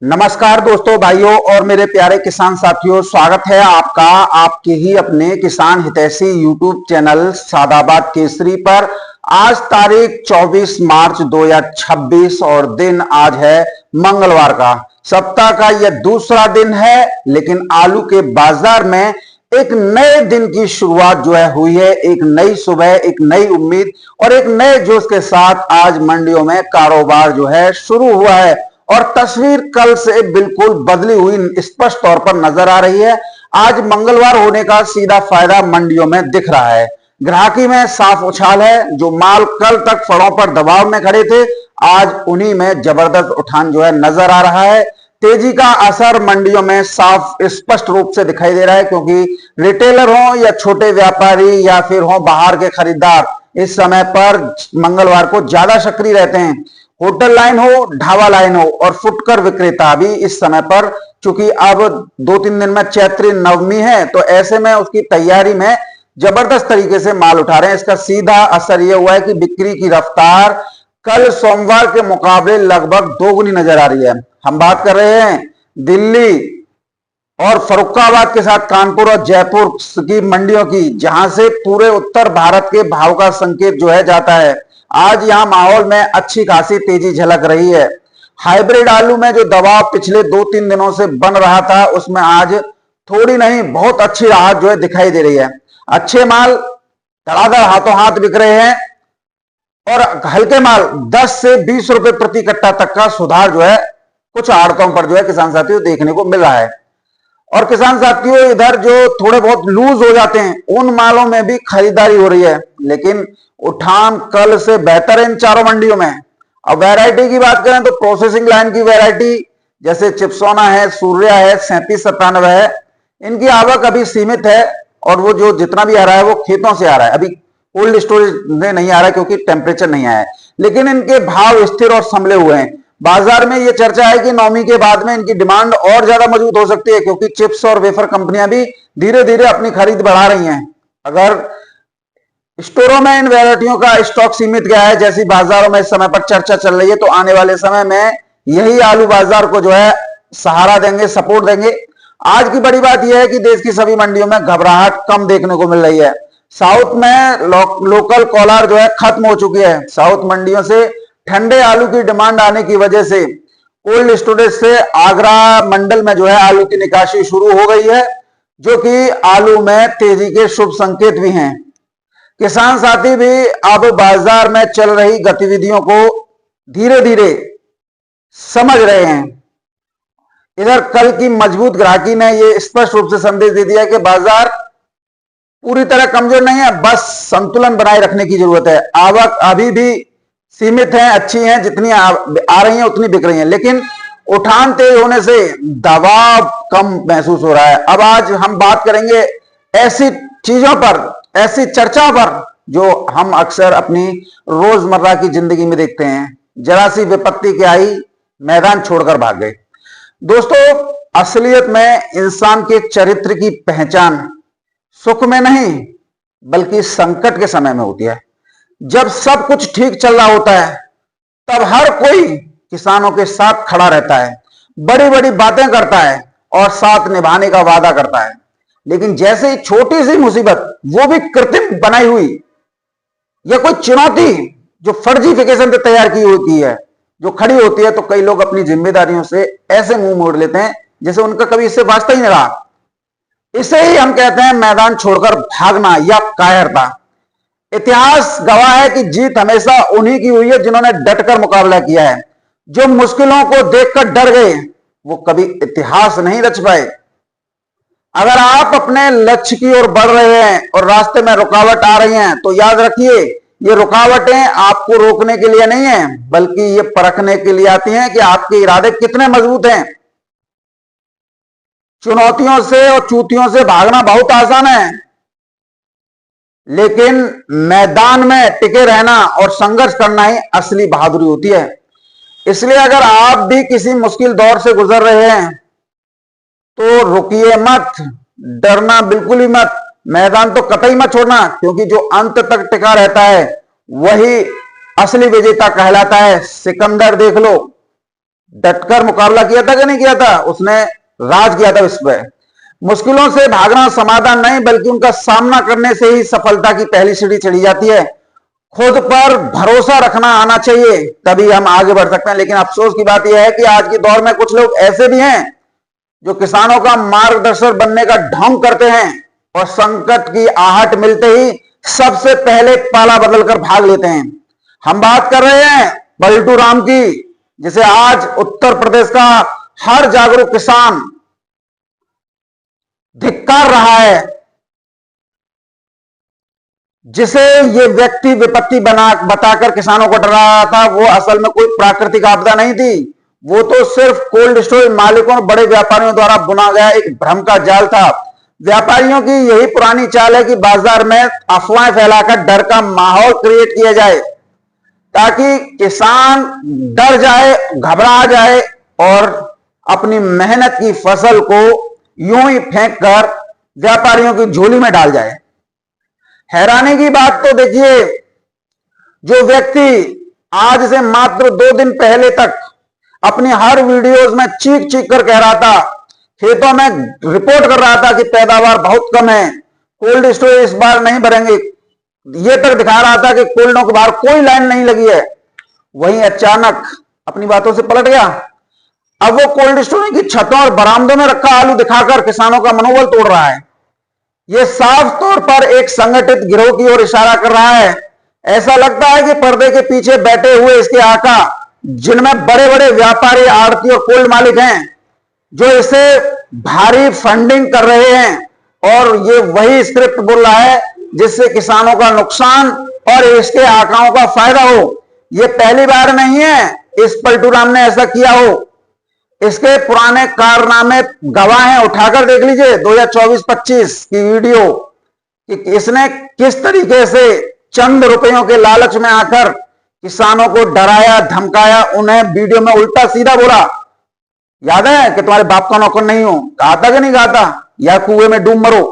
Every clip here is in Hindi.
नमस्कार दोस्तों, भाइयों और मेरे प्यारे किसान साथियों, स्वागत है आपका आपके ही अपने किसान हितैषी यूट्यूब चैनल सादाबाद केसरी पर। आज तारीख 24 मार्च 2026 और दिन आज है मंगलवार का। सप्ताह का यह दूसरा दिन है, लेकिन आलू के बाजार में एक नए दिन की शुरुआत जो है हुई है। एक नई सुबह, एक नई उम्मीद और एक नए जोश के साथ आज मंडियों में कारोबार जो है शुरू हुआ है और तस्वीर कल से बिल्कुल बदली हुई स्पष्ट तौर पर नजर आ रही है। आज मंगलवार होने का सीधा फायदा मंडियों में दिख रहा है। ग्राहकी में साफ उछाल है। जो माल कल तक फड़ों पर दबाव में खड़े थे, आज उन्हीं में जबरदस्त उठान जो है नजर आ रहा है। तेजी का असर मंडियों में साफ स्पष्ट रूप से दिखाई दे रहा है, क्योंकि रिटेलर हो या छोटे व्यापारी या फिर हो बाहर के खरीदार, इस समय पर मंगलवार को ज्यादा सक्रिय रहते हैं। होटल लाइन हो, ढाबा लाइन हो और फुटकर विक्रेता भी इस समय पर, चूंकि अब 2-3 दिन में चैत्री नवमी है, तो ऐसे में उसकी तैयारी में जबरदस्त तरीके से माल उठा रहे हैं। इसका सीधा असर यह हुआ है कि बिक्री की रफ्तार कल सोमवार के मुकाबले लगभग दोगुनी नजर आ रही है। हम बात कर रहे हैं दिल्ली और फर्रुखाबाद के साथ कानपुर और जयपुर की मंडियों की, जहां से पूरे उत्तर भारत के भाव का संकेत जो है जाता है। आज यहां माहौल में अच्छी खासी तेजी झलक रही है। हाइब्रिड आलू में जो दबाव पिछले 2-3 दिनों से बन रहा था, उसमें आज थोड़ी नहीं बहुत अच्छी राहत जो है दिखाई दे रही है। अच्छे माल धड़ाधड़ हाथों हाथ बिक रहे हैं और हल्के माल 10 से 20 रुपए प्रति कट्टा तक का सुधार जो है कुछ आड़तों पर जो है किसान साथियों देखने को मिल रहा है। और किसान साथियों, इधर जो थोड़े बहुत लूज हो जाते हैं, उन मालों में भी खरीदारी हो रही है, लेकिन उठान कल से बेहतर है इन चारों मंडियों में। अब वैरायटी की बात करें तो प्रोसेसिंग लाइन की वैरायटी जैसे चिप्सोना है, सूर्या है, 3797 है, इनकी आवक अभी सीमित है और वो जो जितना भी आ रहा है वो खेतों से आ रहा है। अभी कोल्ड स्टोरेज में नहीं आ रहा है क्योंकि टेम्परेचर नहीं आया है, लेकिन इनके भाव स्थिर और संभले हुए हैं। बाजार में ये चर्चा है कि नवमी के बाद में इनकी डिमांड और ज्यादा मजबूत हो सकती है, क्योंकि चिप्स और वेफर कंपनियां भी धीरे धीरे अपनी खरीद बढ़ा रही हैं। अगर स्टोरों में इन वैरायटियों का स्टॉक सीमित गया है, जैसी बाजारों में इस समय पर चर्चा चल रही है, तो आने वाले समय में यही आलू बाजार को जो है सहारा देंगे, सपोर्ट देंगे। आज की बड़ी बात यह है कि देश की सभी मंडियों में घबराहट कम देखने को मिल रही है। साउथ में लोकल कॉलर जो है खत्म हो चुकी है। साउथ मंडियों से ठंडे आलू की डिमांड आने की वजह से कोल्ड स्टोरेज से आगरा मंडल में जो है आलू की निकासी शुरू हो गई है, जो कि आलू में तेजी के शुभ संकेत भी हैं। किसान साथी भी अब बाजार में चल रही गतिविधियों को धीरे धीरे समझ रहे हैं। इधर कल की मजबूत ग्राहकी ने यह स्पष्ट रूप से संदेश दे दिया कि बाजार पूरी तरह कमजोर नहीं है, बस संतुलन बनाए रखने की जरूरत है। आवक अभी भी सीमित है, अच्छी है, जितनी आ रही है उतनी बिक रही है, लेकिन उठान तेज होने से दबाव कम महसूस हो रहा है। अब आज हम बात करेंगे ऐसी चीजों पर, ऐसी चर्चा पर जो हम अक्सर अपनी रोजमर्रा की जिंदगी में देखते हैं। जरा सी विपत्ति के आई, मैदान छोड़कर भाग गए। दोस्तों, असलियत में इंसान के चरित्र की पहचान सुख में नहीं बल्कि संकट के समय में होती है। जब सब कुछ ठीक चल रहा होता है, तब हर कोई किसानों के साथ खड़ा रहता है, बड़ी बड़ी बातें करता है और साथ निभाने का वादा करता है। लेकिन जैसे ही छोटी सी मुसीबत, वो भी कृत्रिम बनाई हुई, या कोई चुनौती जो फर्जीफिकेशन से तैयार की होती है, जो खड़ी होती है, तो कई लोग अपनी जिम्मेदारियों से ऐसे मुंह मोड़ लेते हैं जैसे उनका कभी इससे वास्ता ही नहीं रहा। इसे ही हम कहते हैं मैदान छोड़कर भागना या कायरता। इतिहास गवाह है कि जीत हमेशा उन्हीं की हुई है जिन्होंने डटकर मुकाबला किया है। जो मुश्किलों को देखकर डर गए, वो कभी इतिहास नहीं रच पाए। अगर आप अपने लक्ष्य की ओर बढ़ रहे हैं और रास्ते में रुकावट आ रही हैं, तो याद रखिए, ये रुकावटें आपको रोकने के लिए नहीं है, बल्कि ये परखने के लिए आती हैं कि आपके इरादे कितने मजबूत हैं। चुनौतियों से और चूतियों से भागना बहुत आसान है, लेकिन मैदान में टिके रहना और संघर्ष करना ही असली बहादुरी होती है। इसलिए अगर आप भी किसी मुश्किल दौर से गुजर रहे हैं, तो रुकिए मत, डरना बिल्कुल ही मत, मैदान तो कतई मत छोड़ना, क्योंकि जो अंत तक टिका रहता है वही असली विजेता कहलाता है। सिकंदर देख लो, डटकर मुकाबला किया था कि नहीं किया था? उसने राज किया था विश्व पे। मुश्किलों से भागना समाधान नहीं, बल्कि उनका सामना करने से ही सफलता की पहली सीढ़ी चढ़ी जाती है। खुद पर भरोसा रखना आना चाहिए, तभी हम आगे बढ़ सकते हैं। लेकिन अफसोस की बात यह है कि आज के दौर में कुछ लोग ऐसे भी हैं जो किसानों का मार्गदर्शक बनने का ढोंग करते हैं और संकट की आहट मिलते ही सबसे पहले पाला बदलकर भाग लेते हैं। हम बात कर रहे हैं पलटू राम की, जिसे आज उत्तर प्रदेश का हर जागरूक किसान धिक्कार रहा है। जिसे ये व्यक्ति विपत्ति बताकर किसानों को डरा रहा था, वो असल में कोई प्राकृतिक आपदा नहीं थी। वो तो सिर्फ कोल्ड स्टोरेज मालिकों और बड़े व्यापारियों द्वारा बुना गया एक भ्रम का जाल था। व्यापारियों की यही पुरानी चाल है कि बाजार में अफवाहें फैलाकर डर का माहौल क्रिएट किया जाए, ताकि किसान डर जाए, घबरा जाए और अपनी मेहनत की फसल को यूं ही फेंक कर व्यापारियों की झोली में डाल जाए। हैरानी की बात तो देखिए, जो व्यक्ति आज से मात्र 2 दिन पहले तक अपनी हर वीडियोस में चीख चीख कर कह रहा था, खेतों में रिपोर्ट कर रहा था कि पैदावार बहुत कम है, कोल्ड स्टोरेज इस बार नहीं भरेंगे, ये तक दिखा रहा था कि कोल्डों के बाहर कोई लाइन नहीं लगी है, वहीं अचानक अपनी बातों से पलट गया। अब वो कोल्ड स्टोरेज की छतों और बरामदों में रखा आलू दिखाकर किसानों का मनोबल तोड़ रहा है। यह साफ तौर पर एक संगठित गिरोह की ओर इशारा कर रहा है। ऐसा लगता है कि पर्दे के पीछे बैठे हुए इसके आका, जिनमें बड़े बड़े व्यापारी, आड़ती और कोल्ड मालिक हैं, जो इसे भारी फंडिंग कर रहे हैं और ये वही स्क्रिप्ट बोल रहा है जिससे किसानों का नुकसान और इसके आकाओं का फायदा हो। ये पहली बार नहीं है इस पलटू राम ने ऐसा किया हो। इसके पुराने कारनामे गवाह हैं, उठाकर देख लीजिए 2024-25 की वीडियो कि इसने किस तरीके से चंद रुपयों के लालच में आकर किसानों को डराया, धमकाया, उन्हें वीडियो में उल्टा सीधा बोला। याद है कि तुम्हारे बाप का नौकर नहीं हूं, कहा था कि नहीं कहा था, या कुएं में डूब मरो,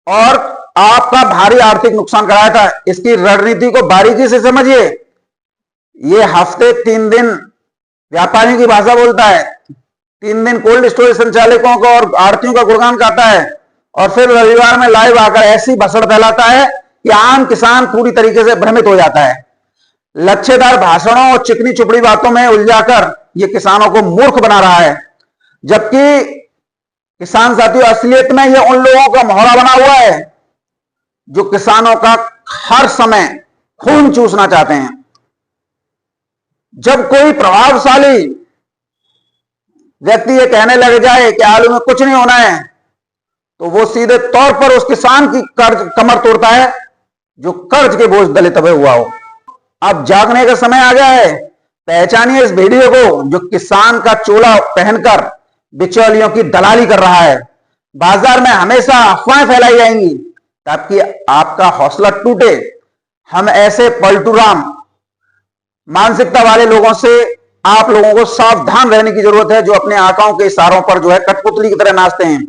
और आपका भारी आर्थिक नुकसान कराया था। इसकी रणनीति को बारीकी से समझिए। ये हफ्ते 3 दिन व्यापारियों की भाषा बोलता है, 3 दिन कोल्ड स्टोरेज संचालकों को और आड़तियों का गुणगान गाता है, और फिर रविवार में लाइव आकर ऐसी भसड़ फैलाता है कि आम किसान पूरी तरीके से भ्रमित हो जाता है। लच्छेदार भाषणों और चिकनी चुपड़ी बातों में उलझाकर ये किसानों को मूर्ख बना रहा है, जबकि किसान साथियों असलियत में ये उन लोगों का मोहरा बना हुआ है जो किसानों का हर समय खून चूसना चाहते हैं। जब कोई प्रभावशाली व्यक्ति ये कहने लग जाए कि आलू में कुछ नहीं होना है, तो वो सीधे तौर पर उस किसान की कमर तोड़ता है जो कर्ज के बोझ तले दबे हुआ हो। अब जागने का समय आ गया है। पहचानिए इस वीडियो को जो किसान का चोला पहनकर बिचौलियों की दलाली कर रहा है। बाजार में हमेशा अफवाहें फैलाई जाएंगी ताकि आपका हौसला टूटे। हम ऐसे पलटूराम मानसिकता वाले लोगों से आप लोगों को सावधान रहने की जरूरत है, जो अपने आकाओं के इशारों पर जो है कठपुतली की तरह नाचते हैं।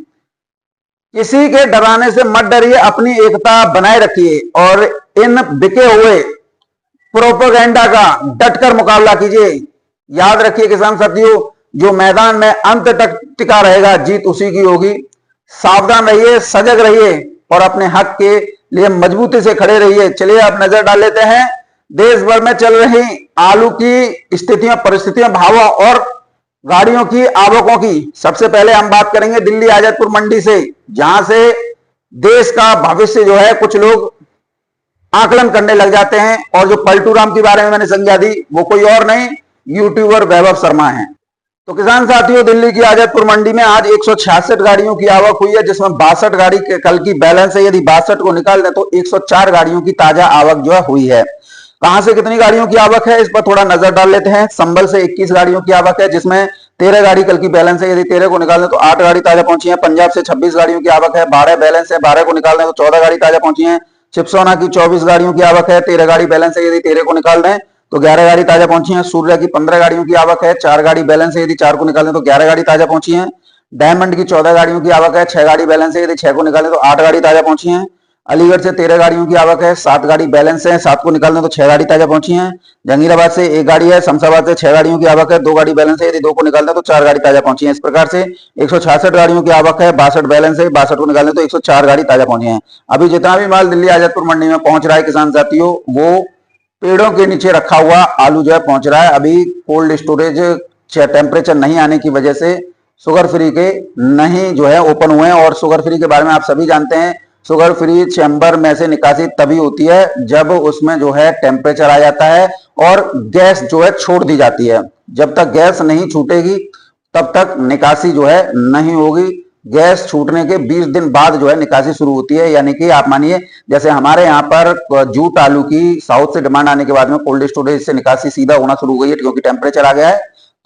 किसी के डराने से मत डरिए, अपनी एकता बनाए रखिए और इन बिके हुए प्रोपेगेंडा का डटकर मुकाबला कीजिए। याद रखिए किसान साथियों, जो मैदान में अंत तक टिका रहेगा जीत उसी की होगी। सावधान रहिए, सजग रहिए और अपने हक के लिए मजबूती से खड़े रहिए। चलिए अब नजर डाल लेते हैं देश भर में चल रही आलू की स्थितियों, परिस्थितियों, भावों और गाड़ियों की आवकों की। सबसे पहले हम बात करेंगे दिल्ली आजादपुर मंडी से, जहां से देश का भविष्य जो है कुछ लोग आकलन करने लग जाते हैं। और जो पलटूराम के बारे में मैंने संज्ञा दी, वो कोई और नहीं, यूट्यूबर वैभव शर्मा है। तो किसान साथियों, दिल्ली की आजादपुर मंडी में आज 166 गाड़ियों की आवक हुई है, जिसमें 62 गाड़ी के कल की बैलेंस है। यदि 62 को निकाल दें तो 104 गाड़ियों की ताजा आवक जो है हुई है। कहां से कितनी गाड़ियों की आवक है, इस पर थोड़ा नजर डाल लेते हैं। संभल से 21 गाड़ियों की आवक है, जिसमें 13 गाड़ी कल की बैलेंस है। यदि 13 को निकाल दें तो 8 गाड़ी ताजा पहुंची है। पंजाब से 26 गाड़ियों की आवक है, 12 बैलेंस है। 12 को निकाल दें तो 14 गाड़ी ताजा पहुंची है। शिवसेना की 24 गाड़ियों की आवक है, 13 गाड़ी बैलेंस है। यदि 13 को निकाल दें तो 11 गाड़ी ताजा पहुंची है। सूर्या की 15 गाड़ियों की आवक है, 4 गाड़ी बैलेंस है। यदि 4 को निकाल दें तो 11 गाड़ी ताजा पहुंची है। डायमंड की 14 गाड़ियों की आवक है, 6 गाड़ी बैलेंस है। यदि 6 को निकालें तो 8 गाड़ी ताजा पहुंची है। अलीगढ़ से 13 गाड़ियों की आवक है, 7 गाड़ी बैलेंस है, 7 को निकालने तो 6 गाड़ी ताजा पहुंची हैं। जहांगीराबाद से 1 गाड़ी है, शमशाबाद से 6 गाड़ियों की आवक है, 2 गाड़ी बैलेंस है, यदि 2 को निकालते तो 4 गाड़ी ताजा पहुंची है। इस प्रकार से 166 गाड़ियों की आवक है, 62 बैलेंस है, 62 को निकालने तो 104 गाड़ी ताजा पहुंची है। अभी जितना भी माल दिल्ली आजादपुर मंडी में पहुंच रहा है किसान साथियों, वो पेड़ों के नीचे रखा हुआ आलू जो है पहुंच रहा है। अभी कोल्ड स्टोरेज टेम्परेचर नहीं आने की वजह से शुगर फ्री के नहीं जो है ओपन हुए हैं। और शुगर फ्री के बारे में आप सभी जानते हैं, शुगर फ्री चैम्बर में से निकासी तभी होती है जब उसमें जो है टेम्परेचर आ जाता है और गैस जो है छोड़ दी जाती है। जब तक गैस नहीं छूटेगी तब तक निकासी जो है नहीं होगी। गैस छूटने के 20 दिन बाद जो है निकासी शुरू होती है। यानी कि आप मानिए जैसे हमारे यहाँ पर जूट आलू की साउथ से डिमांड आने के बाद में कोल्ड स्टोरेज से निकासी सीधा होना शुरू हो गई है क्योंकि टेम्परेचर आ गया है।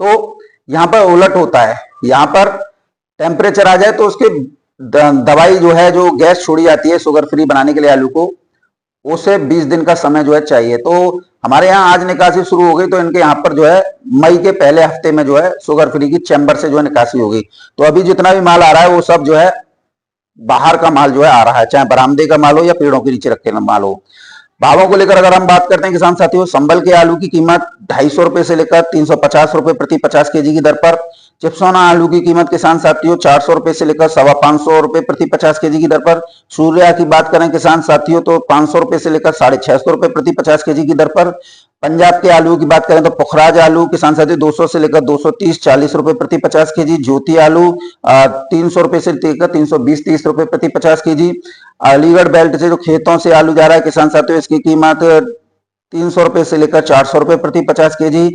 तो यहाँ पर उलट होता है, यहाँ पर टेम्परेचर आ जाए तो उसके दवाई जो है, जो गैस छोड़ी जाती है शुगर फ्री बनाने के लिए आलू को, उसे 20 दिन का समय जो है चाहिए। तो हमारे यहाँ आज निकासी शुरू हो गई, तो इनके यहाँ पर जो है मई के पहले हफ्ते में जो है शुगर फ्री की चैम्बर से जो है निकासी होगी। तो अभी जितना भी माल आ रहा है वो सब जो है बाहर का माल जो है आ रहा है, चाहे बरामदे का माल हो या पेड़ों के नीचे रखे माल हो। भावों को लेकर अगर हम बात करते हैं किसान साथियों, संभल के आलू की कीमत 250 रुपए से लेकर 350 रुपए प्रति 50 केजी की दर पर। चिप्सोना आलू की कीमत किसान साथियों 400 रुपए से लेकर 550 रुपए प्रति 50 केजी की दर पर। सूर्या की बात करें किसान साथियों तो 500 रुपए से लेकर 650 रुपए प्रति 50 केजी की दर पर। पंजाब के आलू की बात करें तो पुखराज आलू किसान साथियों 200 से लेकर 230 40 रुपए प्रति 50 केजी। ज्योति आलू 300 रुपए से लेकर 320 30 रुपए प्रति 50 केजी। अलीगढ़ बेल्ट से जो खेतों से आलू जा रहा है किसान साथियों, इसकी कीमत 300 रुपए से लेकर 400 रुपए प्रति 50 केजी।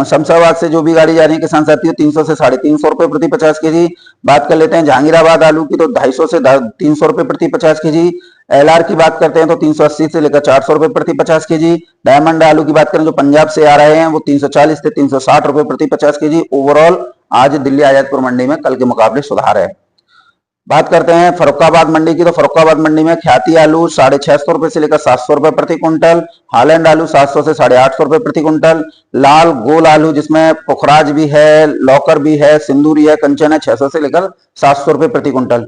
शमशाबाद से जो भी गाड़ी जा रही है किसान साथियों 300 से 350 रुपए प्रति 50 केजी। बात कर लेते हैं जहांगीराबाद आलू की तो 250 से 300 रुपए प्रति 50 केजी। एलआर की बात करते हैं तो 380 से लेकर 400 रुपए प्रति 50 केजी। डायमंड आलू की बात करें जो पंजाब से आ रहे हैं वो 340 से 360 रुपए प्रति 50 केजी। ओवरऑल आज दिल्ली आजादपुर मंडी में कल के मुकाबले सुधार है। बात करते हैं फरुखाबाद मंडी की तो फरुखाबाद मंडी में ख्याति आलू 650 रुपए से लेकर 700 रुपए प्रति क्विंटल। हालैंड आलू 700 से 850 रुपए प्रति क्विंटल। लाल गोल आलू जिसमें पुखराज भी है, लौकर भी है, सिंदूरी है, कंचन है 600 से लेकर 700 रुपए प्रति क्विंटल।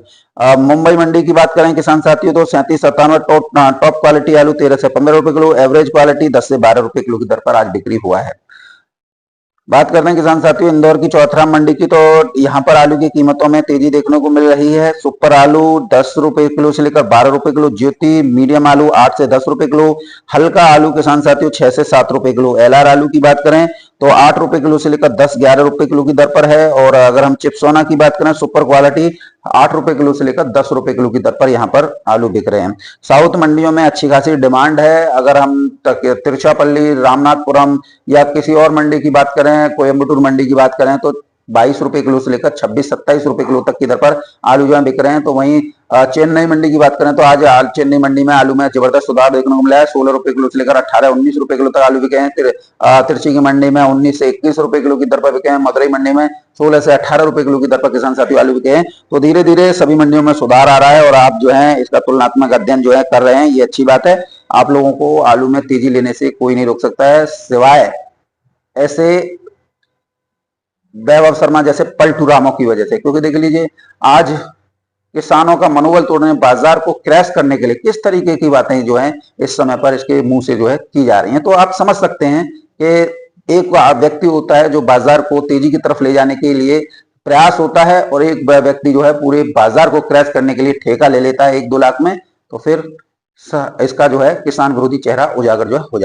मुंबई मंडी की बात करें किसान साथियों तो 37-97 टॉप क्वालिटी आलू 13 से 15 रुपए किलो। एवरेज क्वालिटी 10 से 12 रुपए किलो की दर पर आज बिक्री हुआ है। बात करते हैं किसान साथियों इंदौर की चौथरा मंडी की तो यहाँ पर आलू की कीमतों में तेजी देखने को मिल रही है। सुपर आलू 10 रुपए किलो से लेकर 12 रुपए किलो। ज्योति मीडियम आलू 8 से 10 रुपए किलो। हल्का आलू किसान साथियों 6 से 7 रुपए किलो। एलआर आलू की बात करें तो 8 रुपए किलो से लेकर 10-11 रुपए किलो की दर पर है। और अगर हम चिप्सोना की बात करें सुपर क्वालिटी 8 रुपए किलो से लेकर 10 रुपए किलो की दर पर यहाँ पर आलू बिक रहे हैं। साउथ मंडियों में अच्छी खासी डिमांड है। अगर हम तिरुचिरापल्ली, रामनाथपुरम या किसी और मंडी की बात करें, कोयम्बटूर मंडी की बात करें तो 22 रुपए किलो से लेकर 26-27 रुपए किलो तक की दर पर आलू जो है बिक रहे हैं। तो वहीं चेन्नई मंडी की बात करें तो आज चेन्नई मंडी में आलू में जबरदस्त सुधार देखने को मिला है। 16 रुपए किलो से लेकर 18-19 रुपए किलो तक आलू बिके हैं। तिरछी की मंडी में 19 से 21 रुपए किलो की दर पर बिके हैं। मदुरई मंडी में 16 से 18 रुपए किलो की दर पर किसान साथियों आलू बिके हैं। तो धीरे धीरे सभी मंडियों में सुधार आ रहा है और आप जो है इसका तुलनात्मक अध्ययन जो है कर रहे हैं, ये अच्छी बात है। आप लोगों को आलू में तेजी लेने से कोई नहीं रोक सकता है सिवाय ऐसे वैभव शर्मा जैसे पलटूरामों की वजह से। क्योंकि देख लीजिए आज किसानों का मनोबल तोड़ने, बाजार को क्रैश करने के लिए किस तरीके की बातें जो हैं इस समय पर इसके मुंह से जो है की जा रही हैं। तो आप समझ सकते हैं कि एक व्यक्ति होता है जो बाजार को तेजी की तरफ ले जाने के लिए प्रयास होता है और एक व्यक्ति जो है पूरे बाजार को क्रैश करने के लिए ठेका ले लेता है 1-2 लाख में। तो फिर इसका जो है किसान विरोधी चेहरा उजागर जो है हो जाता है।